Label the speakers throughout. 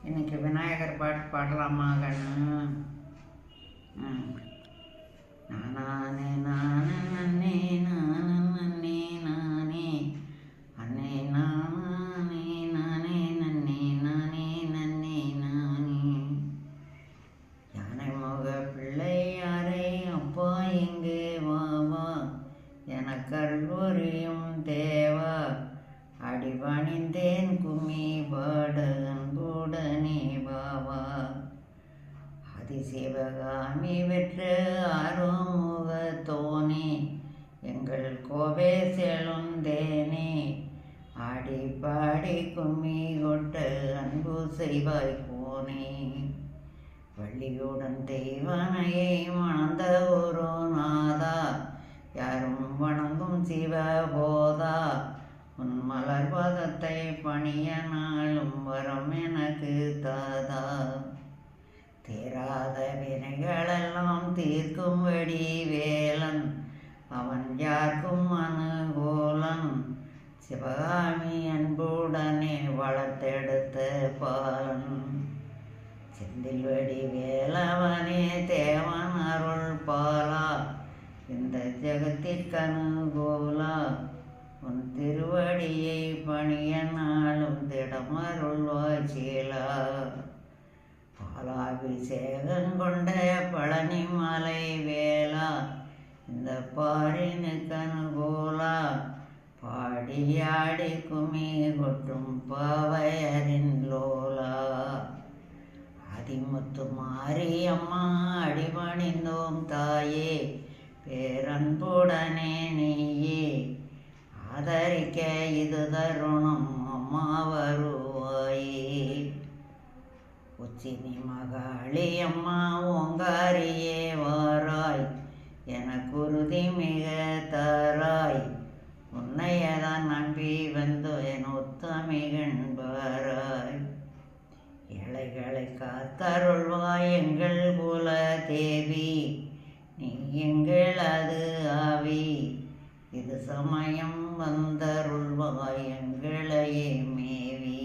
Speaker 1: இன்னைக்கு விநாயகர் பாட்டு பாடலாமா கண்ணு? நானே நானே நன்னே நானே நன்னே நானே அன்னே நானே நானே நன்னே நானே நன்னே நானே யானை முக பிள்ளை யாரே அப்பா எங்கே வாவா எனக்கருள் புரியும் தேவா அடிபணிந்தேன் கும்மி பாடகன் கூடனே பாவா அதிசிவகாமி வெற்ற ஆரோமுகத்தோனே எங்கள் கோவே செழுந்தேனே ஆடி பாடி கும்மி கொட்ட அன்பு செய்வாய் போனே வள்ளியுடன் தெய்வனையை மணந்த ஒரு நாதா யாரும் வணங்கும் சிவ போதா உன் மலர் பாதத்தை பணிய நாளும் வரம் எனக்கு தாதா தீராத வினைகளெல்லாம் தீர்க்கும்படி வேலன் அவன் யாருக்கும் அனுகூலன் சிவகாமி அன்புடனே வளர்த்தெடுத்த பாலன் செந்தில் வடி வேலவனே தேவன் அருள் பாலா இந்த ஜெகத்திற்கனுகூலா உன் திருவடியை பணிய நாளும் திடமருள்வாய் சீலா பாலாபிஷேகம் கொண்ட பழனி மலை வேளா இந்த பாரினுக்கு அனுகூலா பாடியாடி குமி கொட்டும் பாவையரின் லோலா அதிமுத்து மாரியம்மா அடிபணிந்தோம் தாயே பேரன்புடனே நீயே ஆதரிக்க இது தருணம் அம்மா வருவாயே உச்சினி மகாளி அம்மா ஓங்காரியே வாராய் எனக்கு உறுதி மிக தாராய் உன்னையதான் நம்பி வந்து என் ஒத்தமிகண்பாராய் ஏழைகளை காத்தருள்வாய் எங்கள் குல தேவி நீ எங்கள் அது ஆவி இது சமயம் வந்தருள்வாய் எங்களையே மேவி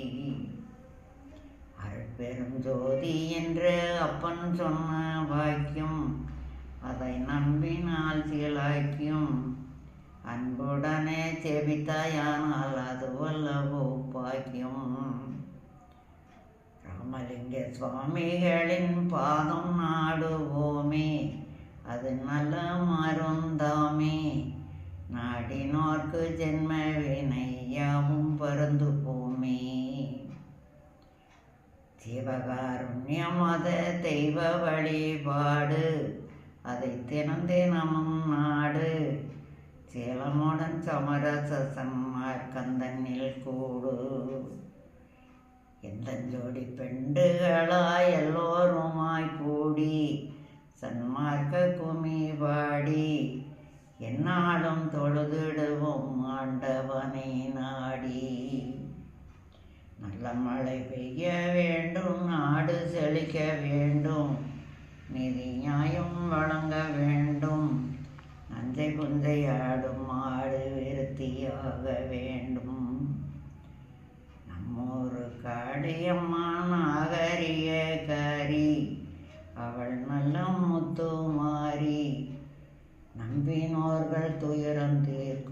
Speaker 1: அருட்பெரும் ஜோதி என்று அப்பன் சொன்ன வாக்கியம் அதை நம்பினால் சிலாய்க்கும் அன்புடனே செபித்தாயானால் அது வல்லவோ பாக்கியம் ராமலிங்க சுவாமிகளின் பாதம் நாடுவோமே அது நல்ல மருந்தாமே நாடினோர்க்கு ஜென்ம வினையாவும் பறந்து போமே சிவகாருண்யமத தெய்வ வழிபாடு அதை தினமும் நாடு சேலமுடன் சமரச சன்மார்க்கந்தனில் கூடு எந்த ஜோடி பெண்டுகளாய் எல்லோருமாய் கூடி சன்மார்க்க குமி பாடி என்னாலும் தொழுதிடுவோம் ஆண்டவனை நாடி நல்ல மழை பெய்ய வேண்டும் நாடு செழிக்க வேண்டும் நிதி நியாயம் வழங்க வேண்டும் நஞ்சை புஞ்சை ஆடும் மாடு விருத்தியாக வேண்டும் நம்மூரு காடியம்மா நாகரிய காரி அவள் நல்ல முத்து மாறி நம்பினோர்கள் துயரம் தீர்க்கும்